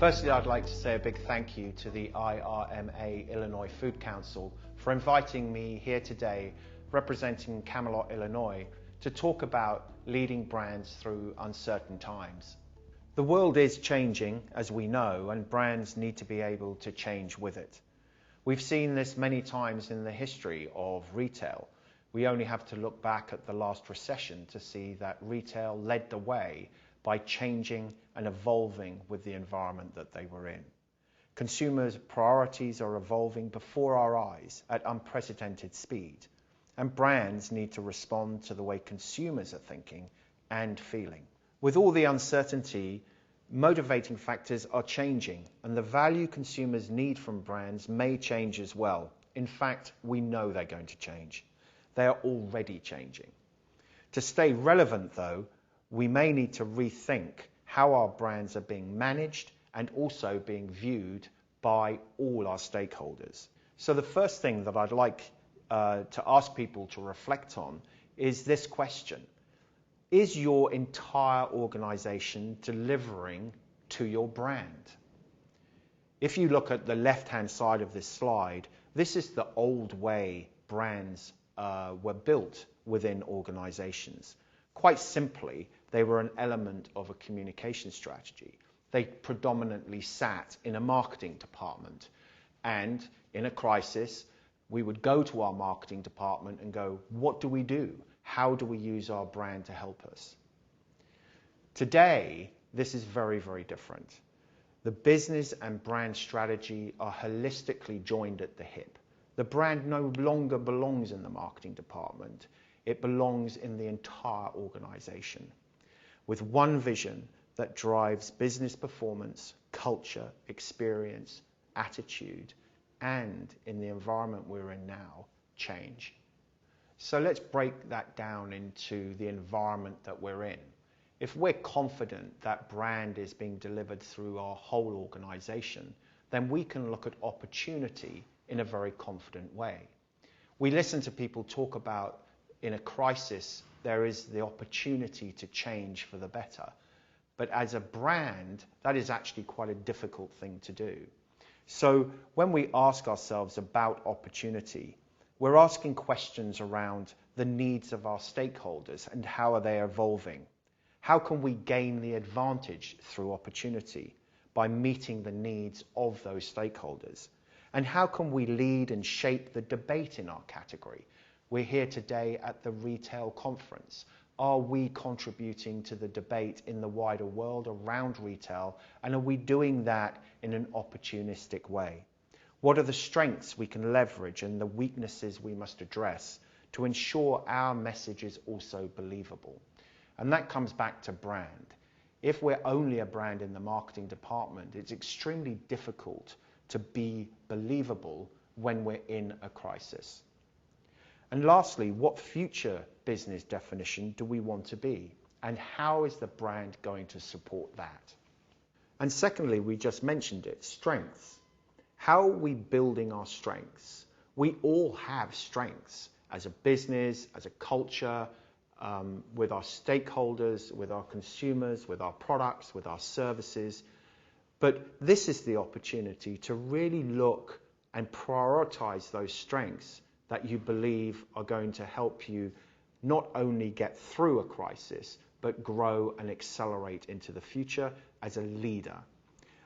Firstly, I'd like to say a big thank you to the IRMA Illinois Food Council for inviting me here today, representing Camelot, Illinois, to talk about leading brands through uncertain times. The world is changing, as we know, and brands need to be able to change with it. We've seen this many times in the history of retail. We only have to look back at the last recession to see that retail led the way by changing and evolving with the environment that they were in. Consumers' priorities are evolving before our eyes at unprecedented speed, and brands need to respond to the way consumers are thinking and feeling. With all the uncertainty, motivating factors are changing, and the value consumers need from brands may change as well. In fact, we know they're going to change. They are already changing. To stay relevant, though, we may need to rethink how our brands are being managed and also being viewed by all our stakeholders. So the first thing that I'd like to ask people to reflect on is this question. Is your entire organization delivering to your brand? If you look at the left-hand side of this slide, this is the old way brands were built within organizations. Quite simply, they were an element of a communication strategy. They predominantly sat in a marketing department, and in a crisis, we would go to our marketing department and go, what do we do? How do we use our brand to help us? Today, this is very, very different. The business and brand strategy are holistically joined at the hip. The brand no longer belongs in the marketing department. It belongs in the entire organization, with one vision that drives business performance, culture, experience, attitude, and in the environment we're in now, change. So let's break that down into the environment that we're in. If we're confident that brand is being delivered through our whole organization, then we can look at opportunity in a very confident way. We listen to people talk about in a crisis, there is the opportunity to change for the better. But as a brand, that is actually quite a difficult thing to do. So when we ask ourselves about opportunity, we're asking questions around the needs of our stakeholders and how are they evolving. How can we gain the advantage through opportunity by meeting the needs of those stakeholders? And how can we lead and shape the debate in our category? We're here today at the retail conference. Are we contributing to the debate in the wider world around retail, and are we doing that in an opportunistic way? What are the strengths we can leverage and the weaknesses we must address to ensure our message is also believable? And that comes back to brand. If we're only a brand in the marketing department, it's extremely difficult to be believable when we're in a crisis. And lastly, what future business definition do we want to be? And how is the brand going to support that? And secondly, we just mentioned it, strengths. How are we building our strengths? We all have strengths as a business, as a culture, with our stakeholders, with our consumers, with our products, with our services. But this is the opportunity to really look and prioritize those strengths that you believe are going to help you not only get through a crisis, but grow and accelerate into the future as a leader.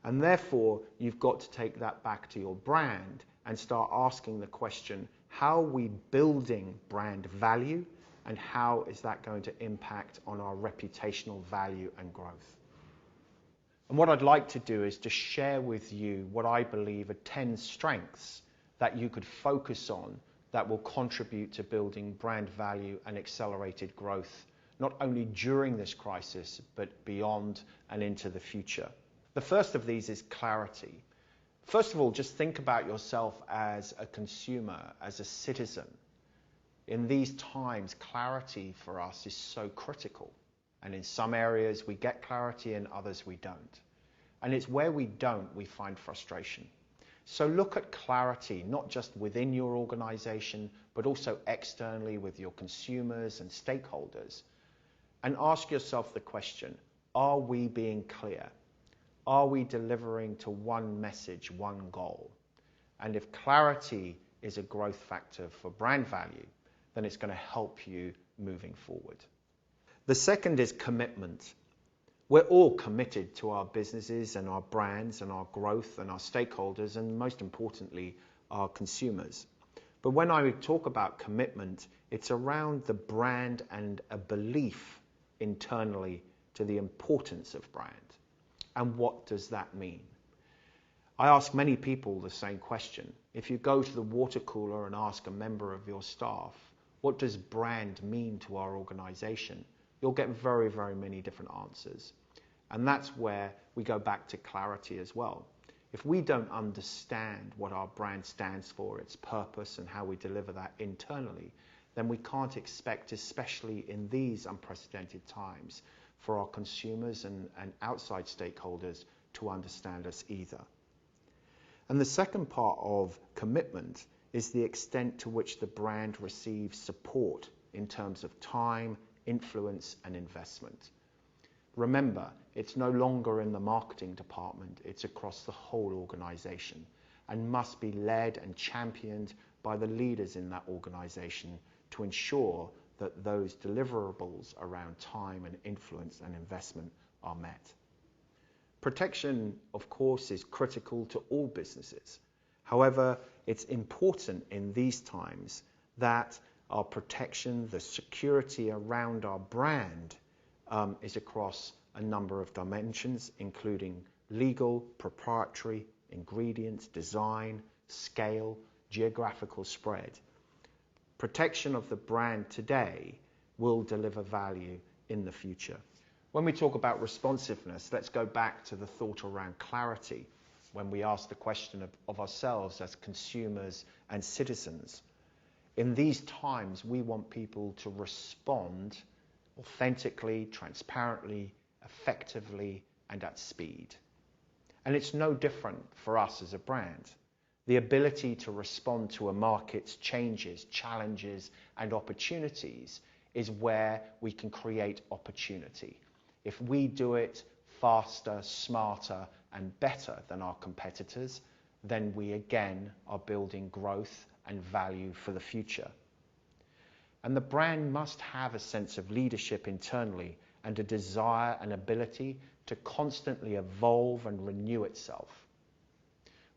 And therefore, you've got to take that back to your brand and start asking the question, how are we building brand value, and how is that going to impact on our reputational value and growth? And what I'd like to do is to share with you what I believe are 10 strengths that you could focus on that will contribute to building brand value and accelerated growth, not only during this crisis, but beyond and into the future. The first of these is clarity. First of all, just think about yourself as a consumer, as a citizen. In these times, clarity for us is so critical. And in some areas we get clarity, in others we don't. And it's where we don't, we find frustration. So look at clarity, not just within your organization, but also externally with your consumers and stakeholders. And ask yourself the question, are we being clear? Are we delivering to one message, one goal? And if clarity is a growth factor for brand value, then it's going to help you moving forward. The second is commitment. We're all committed to our businesses and our brands and our growth and our stakeholders and most importantly, our consumers. But when I talk about commitment, it's around the brand and a belief internally to the importance of brand. And what does that mean? I ask many people the same question. If you go to the water cooler and ask a member of your staff, what does brand mean to our organization? You'll get very, very many different answers. And that's where we go back to clarity as well. If we don't understand what our brand stands for, its purpose, and how we deliver that internally, then we can't expect, especially in these unprecedented times, for our consumers and outside stakeholders to understand us either. And the second part of commitment is the extent to which the brand receives support in terms of time, influence, and investment. Remember, it's no longer in the marketing department, it's across the whole organization and must be led and championed by the leaders in that organization to ensure that those deliverables around time and influence and investment are met. Protection, of course, is critical to all businesses. However, it's important in these times that our protection, the security around our brand, is across a number of dimensions, including legal, proprietary, ingredients, design, scale, geographical spread. Protection of the brand today will deliver value in the future. When we talk about responsiveness, let's go back to the thought around clarity when we ask the question of ourselves as consumers and citizens. In these times, we want people to respond authentically, transparently, effectively, and at speed. And it's no different for us as a brand. The ability to respond to a market's changes, challenges, and opportunities is where we can create opportunity. If we do it faster, smarter, and better than our competitors, then we again are building growth and value for the future. And the brand must have a sense of leadership internally and a desire and ability to constantly evolve and renew itself.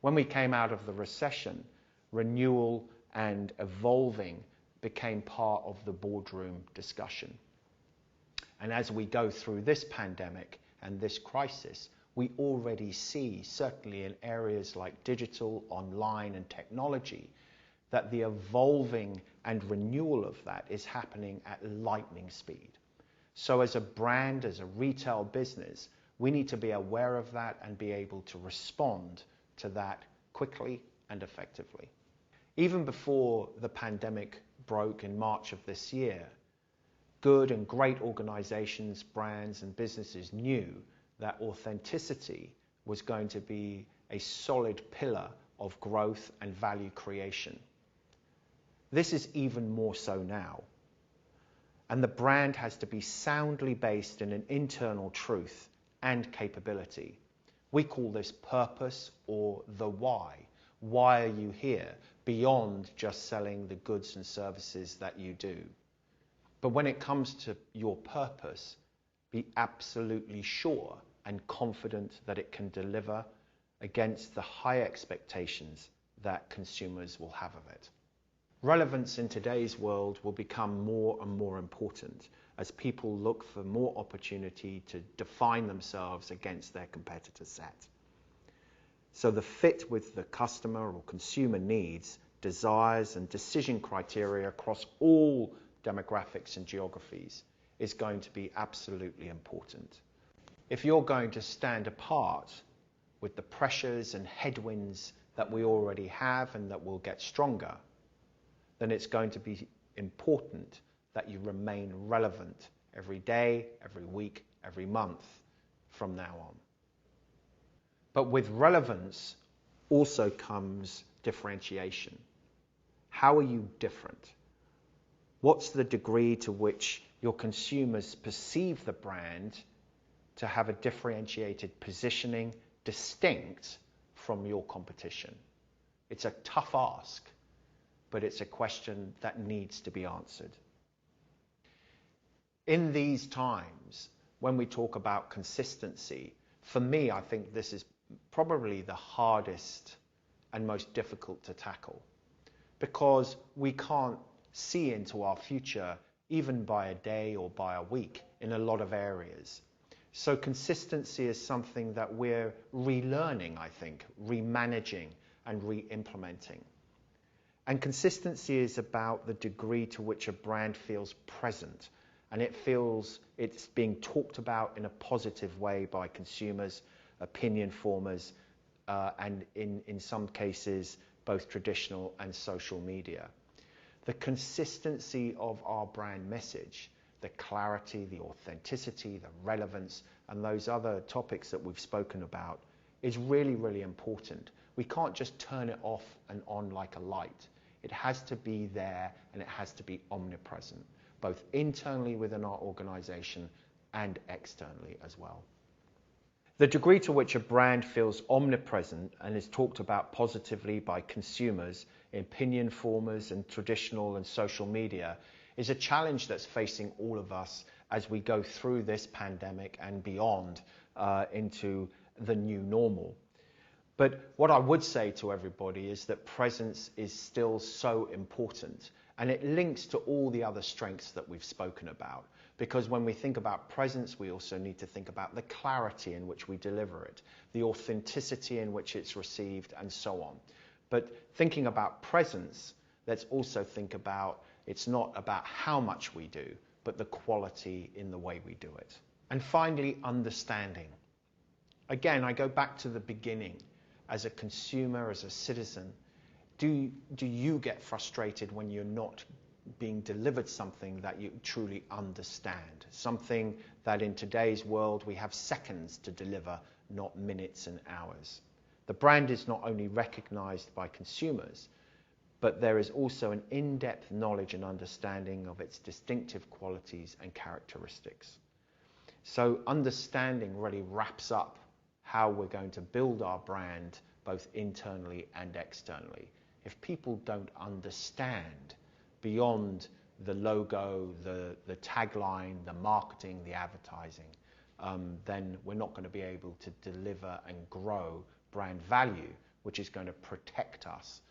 When we came out of the recession, renewal and evolving became part of the boardroom discussion. And as we go through this pandemic and this crisis, we already see, certainly in areas like digital, online, and technology, that the evolving and renewal of that is happening at lightning speed. So as a brand, as a retail business, we need to be aware of that and be able to respond to that quickly and effectively. Even before the pandemic broke in March of this year, good and great organizations, brands, and businesses knew that authenticity was going to be a solid pillar of growth and value creation. This is even more so now. And the brand has to be soundly based in an internal truth and capability. We call this purpose or the why. Why are you here? Beyond just selling the goods and services that you do. But when it comes to your purpose, be absolutely sure and confident that it can deliver against the high expectations that consumers will have of it. Relevance in today's world will become more and more important as people look for more opportunity to define themselves against their competitor set. So the fit with the customer or consumer needs, desires, and decision criteria across all demographics and geographies is going to be absolutely important. If you're going to stand apart with the pressures and headwinds that we already have and that will get stronger, then it's going to be important that you remain relevant every day, every week, every month from now on. But with relevance also comes differentiation. How are you different? What's the degree to which your consumers perceive the brand to have a differentiated positioning distinct from your competition. It's a tough ask, but it's a question that needs to be answered. In these times, when we talk about consistency, for me, I think this is probably the hardest and most difficult to tackle, because we can't see into our future even by a day or by a week in a lot of areas. So consistency is something that we're relearning, I think, remanaging and re-implementing. And consistency is about the degree to which a brand feels present, and it feels it's being talked about in a positive way by consumers, opinion formers, and in some cases, both traditional and social media. The consistency of our brand message, the clarity, the authenticity, the relevance, and those other topics that we've spoken about is really, really important. We can't just turn it off and on like a light. It has to be there, and it has to be omnipresent, both internally within our organization and externally as well. The degree to which a brand feels omnipresent and is talked about positively by consumers, opinion formers, and traditional and social media is a challenge that's facing all of us as we go through this pandemic and beyond into the new normal. But what I would say to everybody is that presence is still so important, and it links to all the other strengths that we've spoken about. Because when we think about presence, we also need to think about the clarity in which we deliver it, the authenticity in which it's received, and so on. But thinking about presence, let's also think about it's not about how much we do, but the quality in the way we do it. And finally, understanding. Again, I go back to the beginning. As a consumer, as a citizen, do you get frustrated when you're not being delivered something that you truly understand? Something that in today's world we have seconds to deliver, not minutes and hours. The brand is not only recognized by consumers, but there is also an in-depth knowledge and understanding of its distinctive qualities and characteristics. So understanding really wraps up how we're going to build our brand both internally and externally. If people don't understand beyond the logo, the tagline, the marketing, the advertising, then we're not going to be able to deliver and grow brand value, which is going to protect us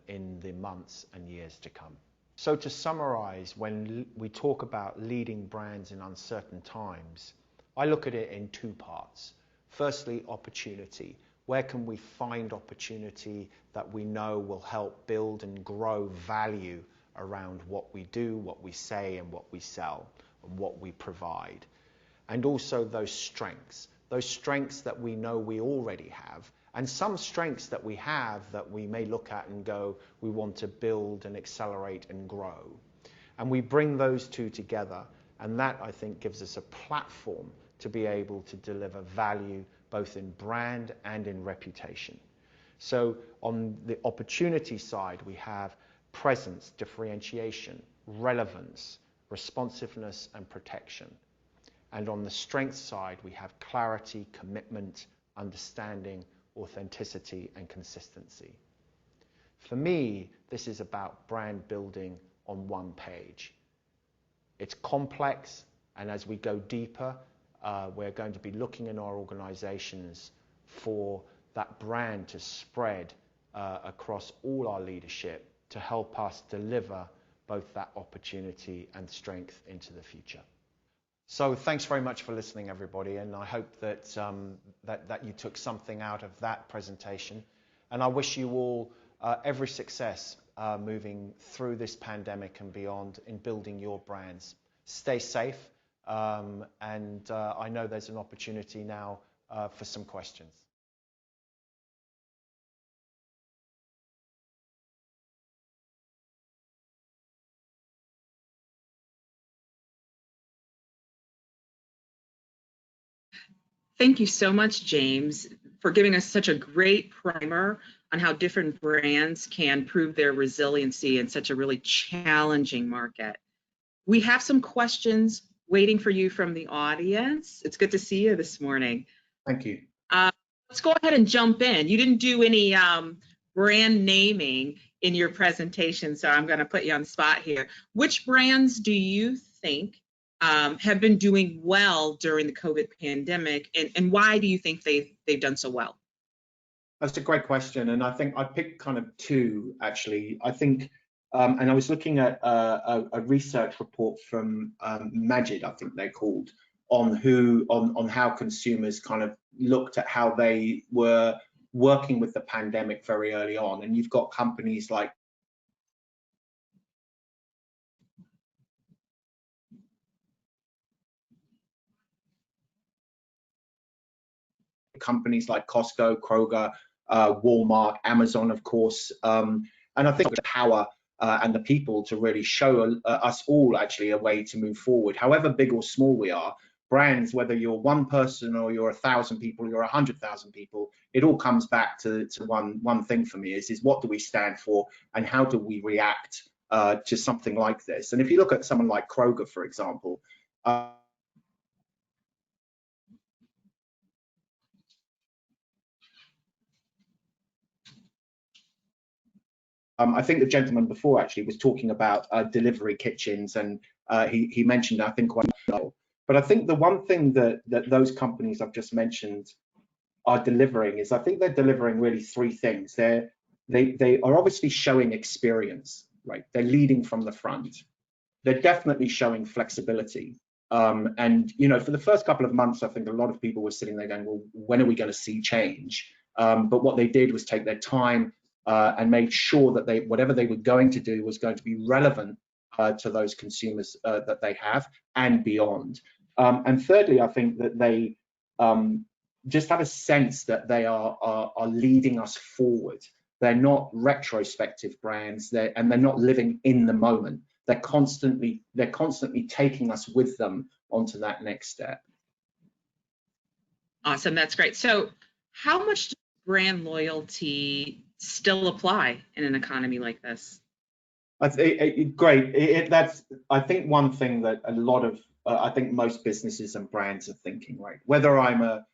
in the months and years to come. So to summarize, when we talk about leading brands in uncertain times, I look at it in two parts. Firstly, opportunity. Where can we find opportunity that we know will help build and grow value around what we do, what we say, and what we sell, and what we provide? And also those strengths that we know we already have, and some strengths that we have that we may look at and go, we want to build and accelerate and grow. And we bring those two together, and that, I think, gives us a platform to be able to deliver value both in brand and in reputation. So on the opportunity side, we have presence, differentiation, relevance, responsiveness, and protection. And on the strength side, we have clarity, commitment, understanding, authenticity, and consistency. For me, this is about brand building on one page. It's complex, and as we go deeper, we're going to be looking in our organizations for that brand to spread across all our leadership to help us deliver both that opportunity and strength into the future. So thanks very much for listening, everybody, and I hope that that you took something out of that presentation. And I wish you all every success moving through this pandemic and beyond in building your brands. Stay safe, and I know there's an opportunity now for some questions. Thank you so much, James, for giving us such a great primer on how different brands can prove their resiliency in such a really challenging market. We have some questions waiting for you from the audience. It's good to see you this morning. Thank you. Let's go ahead and jump in. You didn't do any brand naming in your presentation, so I'm going to put you on the spot here. Which brands do you think have been doing well during the COVID pandemic, and why do you think they've done so well? That's a great question, and I think I picked kind of two actually. I think, and I was looking at a research report from Majid, I think they're called, on how consumers kind of looked at how they were working with the pandemic very early on, and you've got companies like Costco, Kroger, Walmart, Amazon, of course, and I think the power and the people to really show us all actually a way to move forward. However big or small we are, brands, whether you're one person or you're 1,000 people, you're 100,000 people, it all comes back to one thing for me is what do we stand for and how do we react to something like this? And if you look at someone like Kroger, for example, I think the gentleman before actually was talking about delivery kitchens, and he mentioned, I think, quite well. But I think the one thing that those companies I've just mentioned are delivering is I think they're delivering really three things. They are obviously showing experience, right? They're leading from the front. They're definitely showing flexibility. And you know, for the first couple of months, I think a lot of people were sitting there going, well, when are we going to see change? But what they did was take their time and make sure that whatever they were going to do was going to be relevant to those consumers that they have and beyond. And thirdly, I think that they just have a sense that they are leading us forward. They're not retrospective brands, and they're not living in the moment. They're constantly taking us with them onto that next step. Awesome, that's great. So how much does brand loyalty still apply in an economy like this? Great. That's, I think, one thing that a lot of, I think most businesses and brands are thinking, right? Whether I'm a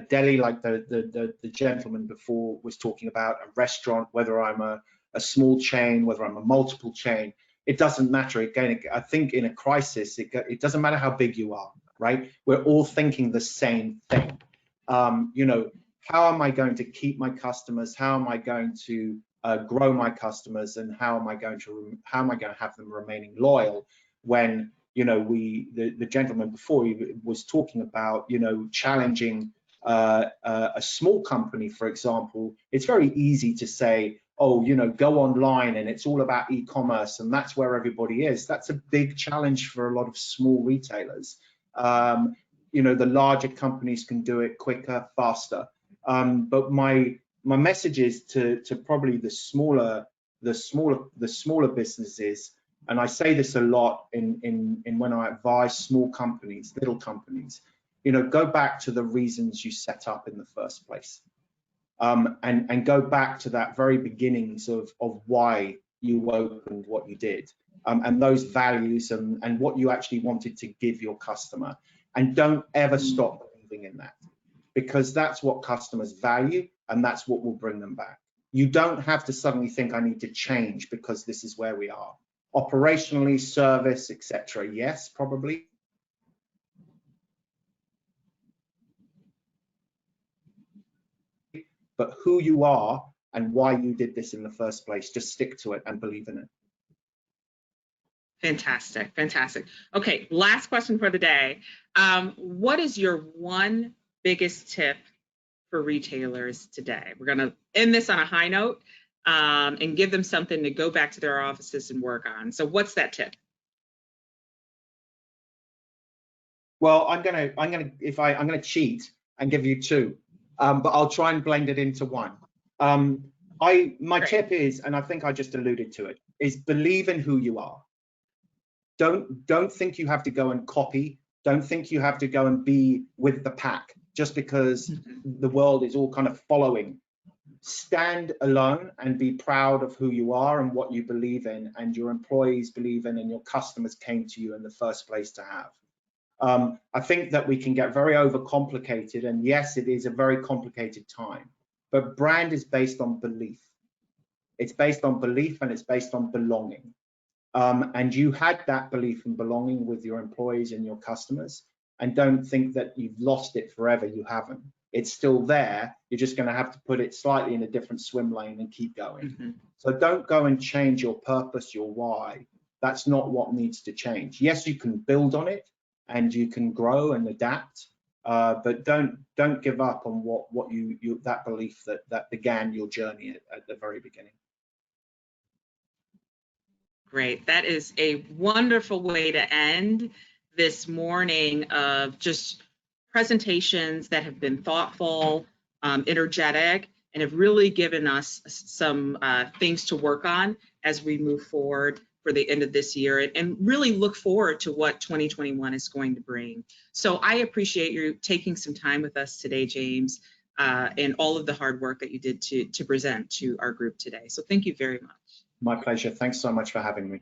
deli like the gentleman before was talking about, a restaurant, whether I'm a small chain, whether I'm a multiple chain, it doesn't matter. Again, I think in a crisis, it doesn't matter how big you are, right? We're all thinking the same thing. You know, how am I going to keep my customers? How am I going to grow my customers? And how am I going to have them remaining loyal when, you know, the gentleman before was talking about, you know, challenging a small company, for example. It's very easy to say, oh, you know, go online and it's all about e-commerce and that's where everybody is. That's a big challenge for a lot of small retailers. You know, the larger companies can do it quicker, faster. But my message is to probably the smaller businesses, and I say this a lot in when I advise small companies, little companies, you know, go back to the reasons you set up in the first place. And go back to that very beginnings of why you opened what you did, and those values and what you actually wanted to give your customer, and don't ever stop believing in that, because that's what customers value and that's what will bring them back. You don't have to suddenly think I need to change because this is where we are. Operationally, service, etc. Yes, probably. But who you are and why you did this in the first place, just stick to it and believe in it. Fantastic, fantastic. Okay, last question for the day. What is your one biggest tip for retailers today? We're going to end this on a high note and give them something to go back to their offices and work on. So what's that tip? Well, I'm gonna cheat and give you two, but I'll try and blend it into one. My tip is, and I think I just alluded to it, is believe in who you are. Don't think you have to go and copy. Don't think you have to go and be with the pack just because the world is all kind of following. Stand alone and be proud of who you are and what you believe in and your employees believe in and your customers came to you in the first place to have. I think that we can get very overcomplicated, and yes, it is a very complicated time, but brand is based on belief. It's based on belief and it's based on belonging. And you had that belief and belonging with your employees and your customers, and don't think that you've lost it forever. You haven't. It's still there. You're just going to have to put it slightly in a different swim lane and keep going. Mm-hmm. So don't go and change your purpose, your why. That's not what needs to change. Yes, you can build on it and you can grow and adapt, but don't give up on what you that belief that began your journey at the very beginning. Great. That is a wonderful way to end this morning of just presentations that have been thoughtful, energetic, and have really given us some things to work on as we move forward for the end of this year, and really look forward to what 2021 is going to bring. So I appreciate you taking some time with us today, James, and all of the hard work that you did to present to our group today. So thank you very much. My pleasure. Thanks so much for having me.